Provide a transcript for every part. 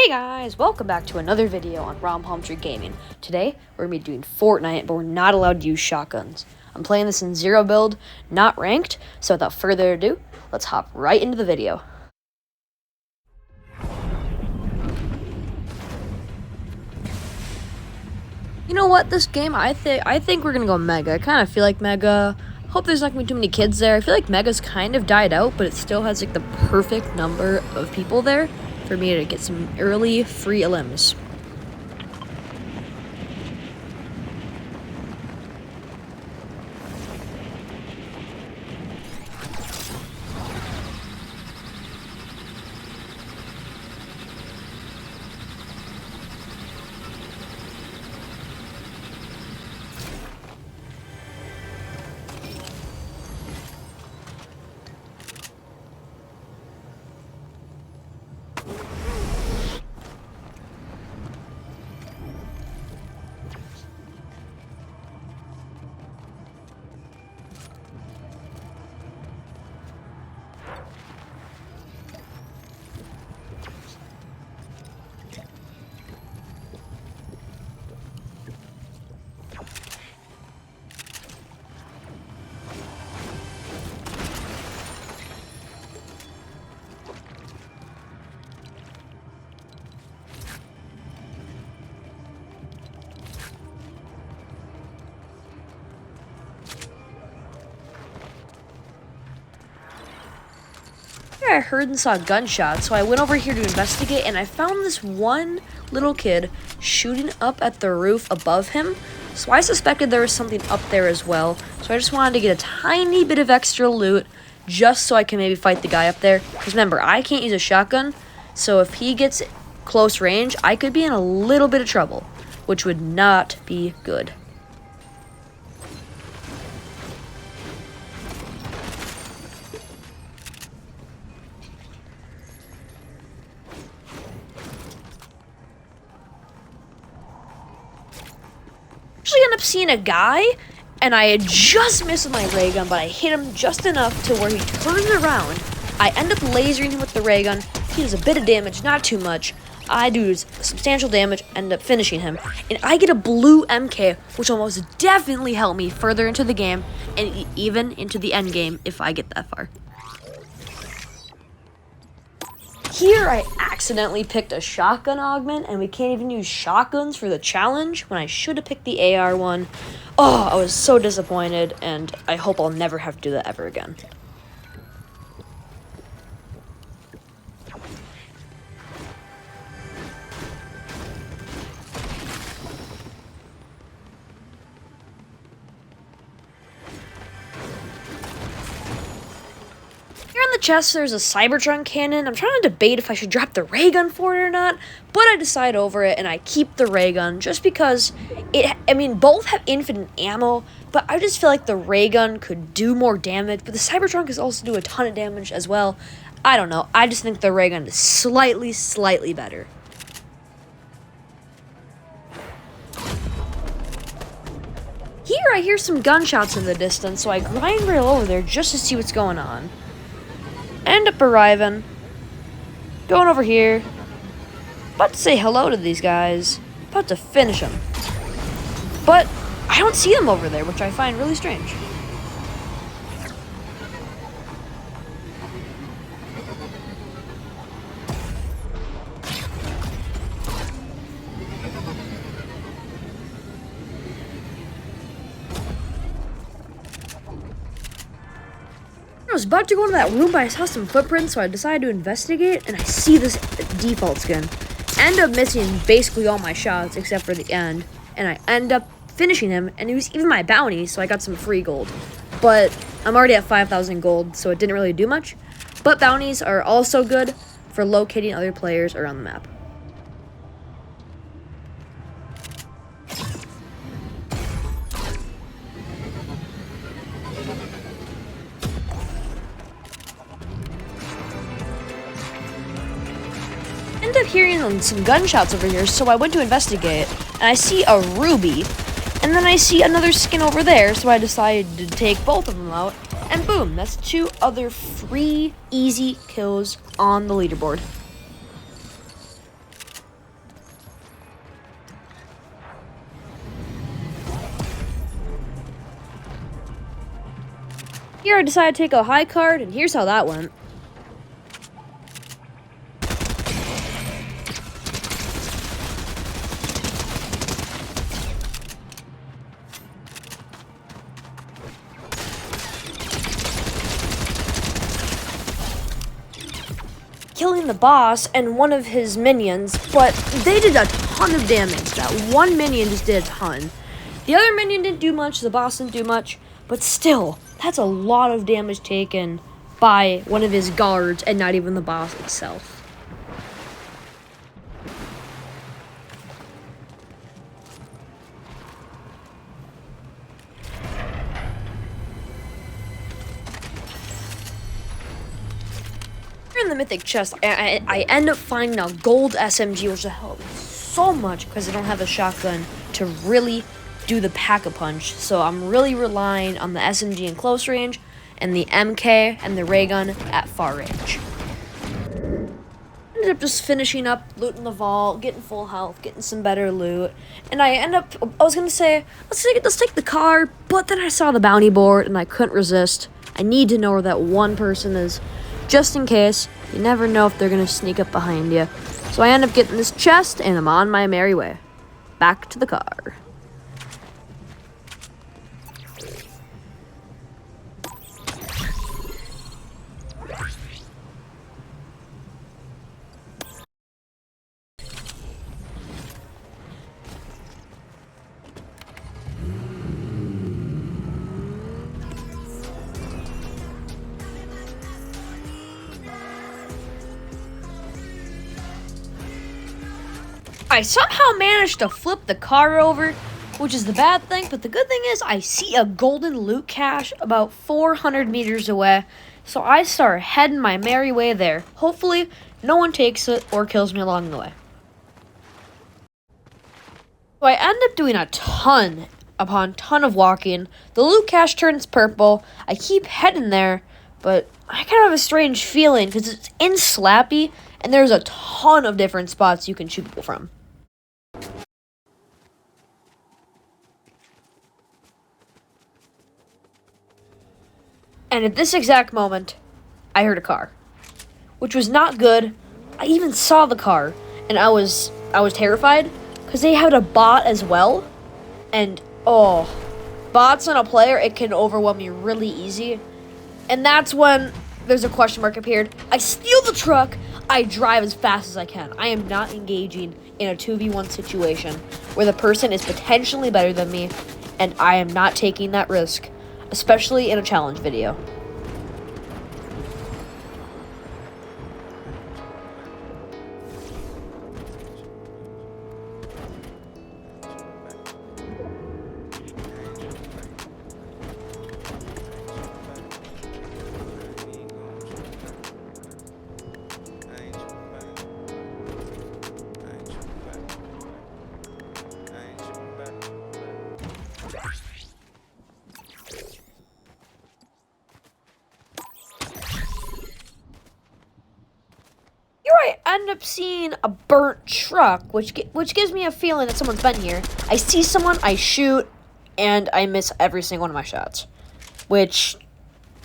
Hey guys, welcome back to another video on Palm Tree Gaming. Today, we're going to be doing Fortnite, but we're not allowed to use shotguns. I'm playing this in zero build, not ranked, so without further ado, let's hop right into the video. You know what, this game, I think we're going to go Mega. I kind of feel like Mega. Hope there's not going to be too many kids there. I feel like Mega's kind of died out, but it still has like the perfect number of people there for me to get some early free elims. I heard and saw gunshots, so I went over here to investigate, and I found this one little kid shooting up at the roof above him. So I suspected there was something up there as well. So I just wanted to get a tiny bit of extra loot just so I can maybe fight the guy up there. Because remember, I can't use a shotgun, so if he gets close range, I could be in a little bit of trouble, which would not be good. End up seeing a guy, and I had just missed my ray gun, but I hit him just enough to where he turns around. I end up lasering him with the ray gun. He does a bit of damage, not too much. I do substantial damage, end up finishing him, and I get a blue MK, which will most definitely help me further into the game and even into the end game if I get that far. Here, I accidentally picked a shotgun augment, and we can't even use shotguns for the challenge when I should have picked the AR one. Oh, I was so disappointed, and I hope I'll never have to do that ever again. In the chest, there's a Cybertron cannon. I'm trying to debate if I should drop the ray gun for it or not, but I decide over it and I keep the ray gun just because both have infinite ammo, but I just feel like the ray gun could do more damage, but the Cybertron could also do a ton of damage as well. I don't know. I just think the ray gun is slightly better. Here, I hear some gunshots in the distance, so I grind rail over there just to see what's going on. End up arriving, going over here, about to say hello to these guys, about to finish them, but I don't see them over there, which I find really strange. I was about to go into that room, but I saw some footprints, so I decided to investigate, and I see this default skin. End up missing basically all my shots except for the end, and I end up finishing him, and it was even my bounty, so I got some free gold. But I'm already at 5,000 gold, so it didn't really do much. But bounties are also good for locating other players around the map. Ended up hearing some gunshots over here, so I went to investigate, and I see a ruby, and then I see another skin over there, so I decided to take both of them out, And boom, that's 2 other free, easy kills on the leaderboard. Here I decided to take a high card, and here's how that went. Killing the boss and one of his minions, but they did a ton of damage. That one minion just did a ton. The other minion didn't do much, the boss didn't do much, but still, that's a lot of damage taken by one of his guards and not even the boss itself. In the mythic chest, I end up finding a gold SMG, which will help me so much because I don't have a shotgun to really do the pack-a-punch. So I'm really relying on the SMG in close range and the MK and the ray gun at far range. Ended up just finishing up, looting the vault, getting full health, getting some better loot, and I was gonna say, let's take the car, but then I saw the bounty board and I couldn't resist. I need to know where that one person is, just in case. You never know if they're gonna sneak up behind you. So I end up getting this chest, and I'm on my merry way. Back to the car. I somehow managed to flip the car over, which is the bad thing, but the good thing is I see a golden loot cache about 400 meters away, so I start heading my merry way there. Hopefully, no one takes it or kills me along the way. So I end up doing a ton upon ton of walking. The loot cache turns purple. I keep heading there, but I kind of have a strange feeling because it's in Slappy, and there's a ton of different spots you can shoot people from. And at this exact moment, I heard a car, which was not good. I even saw the car, and I was terrified because they had a bot as well, and bots on a player, it can overwhelm you really easy. And that's when there's a question mark appeared. I steal the truck. I drive as fast as I can. I am not engaging in a 2v1 situation where the person is potentially better than me, and I am not taking that risk, especially in a challenge video. I end up seeing a burnt truck, which gives me a feeling that someone's been here. I see someone, I shoot, and I miss every single one of my shots. Which,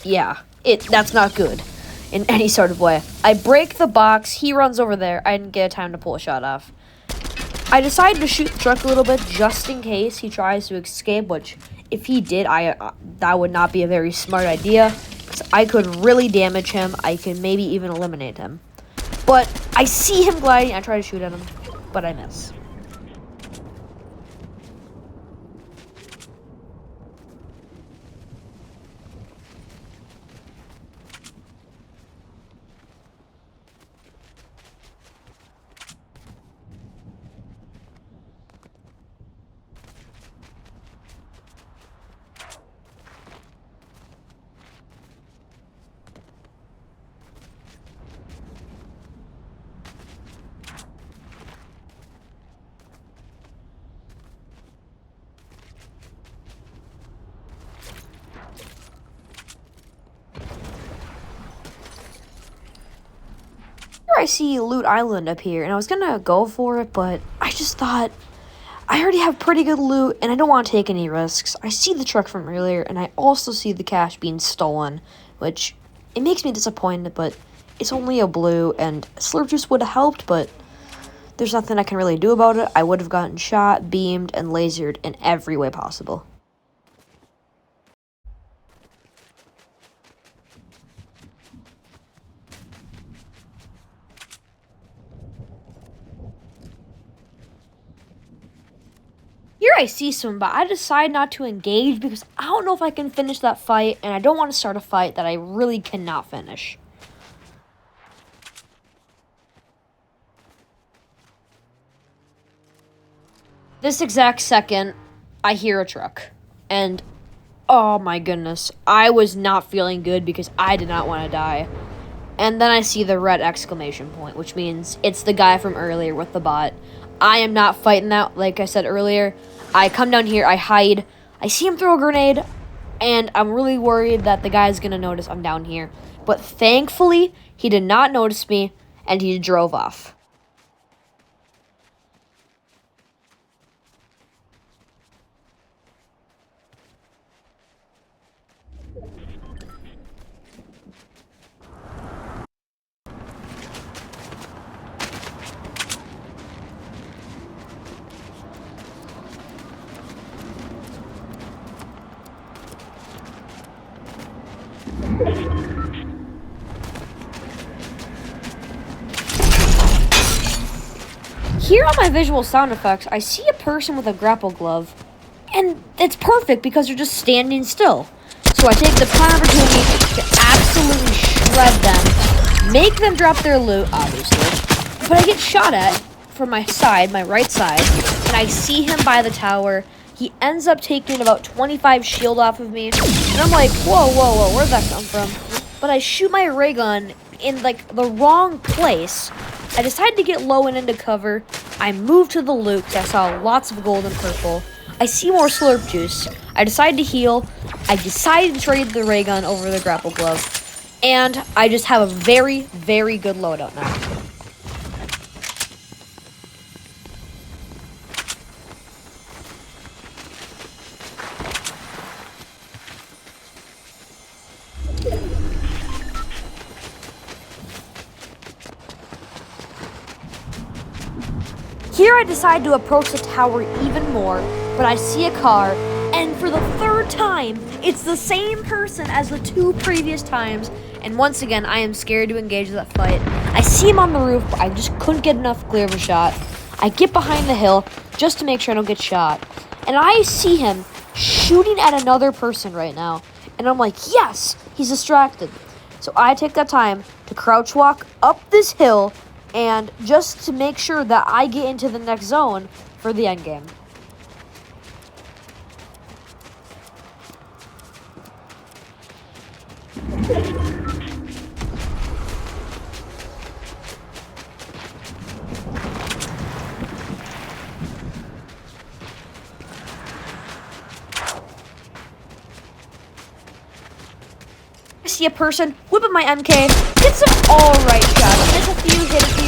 yeah, that's not good in any sort of way. I break the box, he runs over there, I didn't get time to pull a shot off. I decided to shoot the truck a little bit just in case he tries to escape, which if he did, that would not be a very smart idea. Because I could really damage him, I could maybe even eliminate him. But I see him gliding, I try to shoot at him, but I miss. I see Loot Island up here, and I was gonna go for it, but I just thought I already have pretty good loot, and I don't want to take any risks. I see the truck from earlier, and I also see the cash being stolen, which, it makes me disappointed, but it's only a blue, and slurp juice would have helped, but there's nothing I can really do about it. I would have gotten shot, beamed, and lasered in every way possible. Here I see someone, but I decide not to engage because I don't know if I can finish that fight, and I don't want to start a fight that I really cannot finish. This exact second, I hear a truck, and oh my goodness, I was not feeling good because I did not want to die. And then I see the red exclamation point, which means it's the guy from earlier with the bot. I am not fighting that, like I said earlier. I come down here, I hide, I see him throw a grenade, and I'm really worried that the guy's gonna notice I'm down here. But thankfully, he did not notice me, and he drove off. Here on my visual sound effects, I see a person with a grapple glove, and it's perfect because they're just standing still. So I take the prime opportunity to absolutely shred them, make them drop their loot, obviously, but I get shot at from my side, my right side, and I see him by the tower. He ends up taking about 25 shield off of me, and I'm like, whoa, where'd that come from? But I shoot my ray gun in, like, the wrong place. I decided to get low and into cover. I moved to the loot because I saw lots of gold and purple. I see more slurp juice. I decide to heal. I decided to trade the ray gun over the grapple glove. And I just have a very, very good loadout now. Here I decide to approach the tower even more, but I see a car, and for the third time, it's the same person as the two previous times, and once again, I am scared to engage that fight. I see him on the roof, but I just couldn't get enough clear of a shot. I get behind the hill just to make sure I don't get shot, and I see him shooting at another person right now, and I'm like, yes, he's distracted. So I take that time to crouch walk up this hill, and just to make sure that I get into the next zone for the end game. I see a person whipping my MK, hit some alright shots, miss a few, hit a few.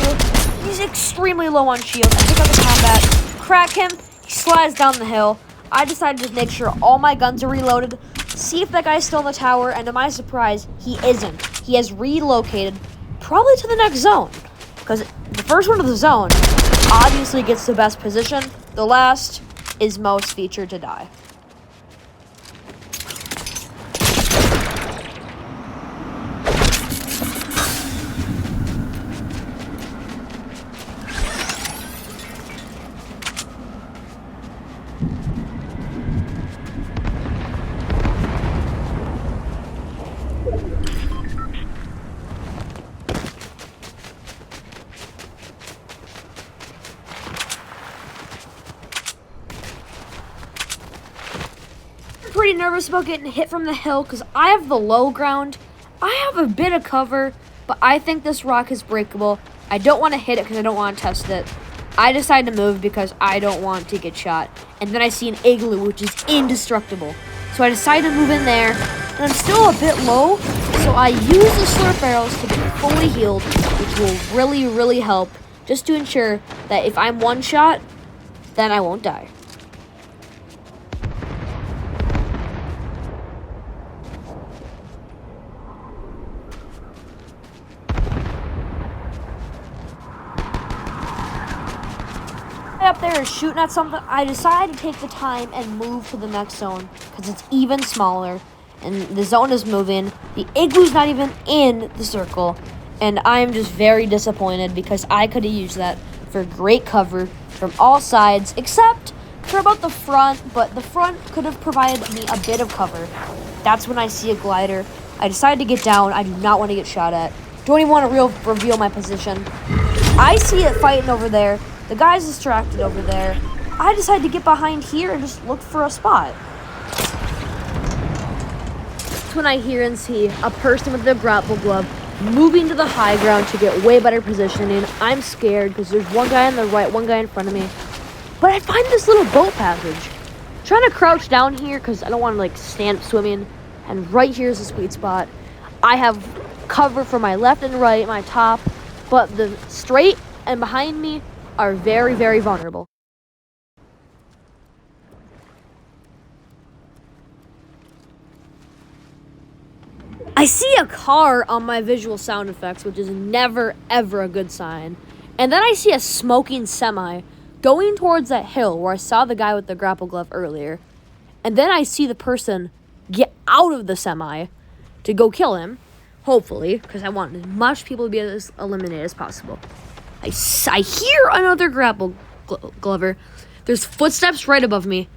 He's extremely low on shield. I pick up the combat, crack him, he slides down the hill. I decided to make sure all my guns are reloaded, see if that guy's still in the tower, and to my surprise, he isn't. He has relocated, probably to the next zone, because the first one to the zone obviously gets the best position. The last is most featured to die. Pretty nervous about getting hit from the hill because I have the low ground. I have a bit of cover, but I think this rock is breakable. I don't want to hit it because I don't want to test it. I decide to move because I don't want to get shot. And then I see an igloo, which is indestructible. So I decide to move in there, and I'm still a bit low, so I use the slurp barrels to get fully healed, which will really, really help, just to ensure that if I'm one shot, then I won't die. Up there is shooting at something. I decided to take the time and move to the next zone because it's even smaller and the zone is moving. The igloo's not even in the circle, and I'm just very disappointed because I could have used that for great cover from all sides except for about the front, but the front could have provided me a bit of cover. That's when I see a glider. I decide to get down. I do not want to get shot at. Don't even want to reveal my position. I see it fighting over there. The guy's distracted over there. I decide to get behind here and just look for a spot. That's when I hear and see a person with a grapple glove moving to the high ground to get way better positioning. I'm scared because there's one guy on the right, one guy in front of me. But I find this little boat passage. Trying to crouch down here because I don't want to stand swimming. And right here is the sweet spot. I have cover for my left and right, my top, but the straight and behind me are very, very vulnerable. I see a car on my visual sound effects, which is never, ever a good sign. And then I see a smoking semi going towards that hill where I saw the guy with the grapple glove earlier. And then I see the person get out of the semi to go kill him, hopefully, because I want as much people to be as eliminated as possible. I hear another grapple glover. There's footsteps right above me,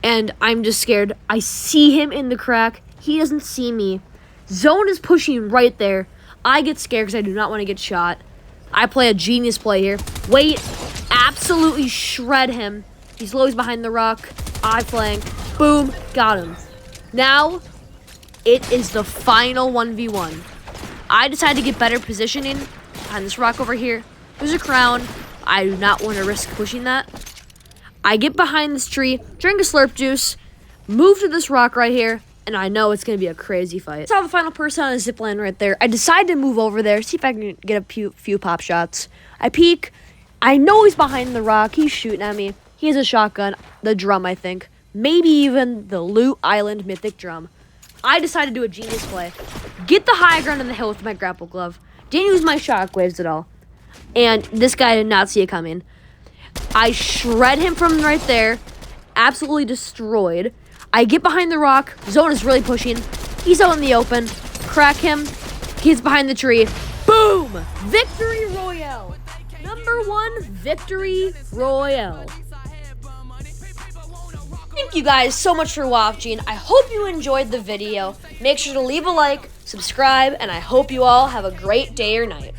and I'm just scared. I see him in the crack. He doesn't see me. Zone is pushing right there. I get scared because I do not want to get shot. I play a genius play here. Wait, absolutely shred him. He's low, he's behind the rock. I flank. Boom, got him. Now, it is the final 1v1. I decide to get better positioning behind this rock over here. There's a crown. I do not want to risk pushing that. I get behind this tree, drink a slurp juice, move to this rock right here, and I know it's going to be a crazy fight. I saw the final person on a zipline right there. I decide to move over there, see if I can get a few pop shots. I peek. I know he's behind the rock. He's shooting at me. He has a shotgun, the drum, I think. Maybe even the Loot Island mythic drum. I decide to do a genius play. Get the high ground on the hill with my grapple glove. Didn't use my shockwaves at all. And this guy did not see it coming. I shred him from right there. Absolutely destroyed. I get behind the rock. Zone is really pushing. He's out in the open. Crack him. He's behind the tree. Boom! Victory Royale. Number 1 Victory Royale. Thank you guys so much for watching. I hope you enjoyed the video. Make sure to leave a like, subscribe, and I hope you all have a great day or night.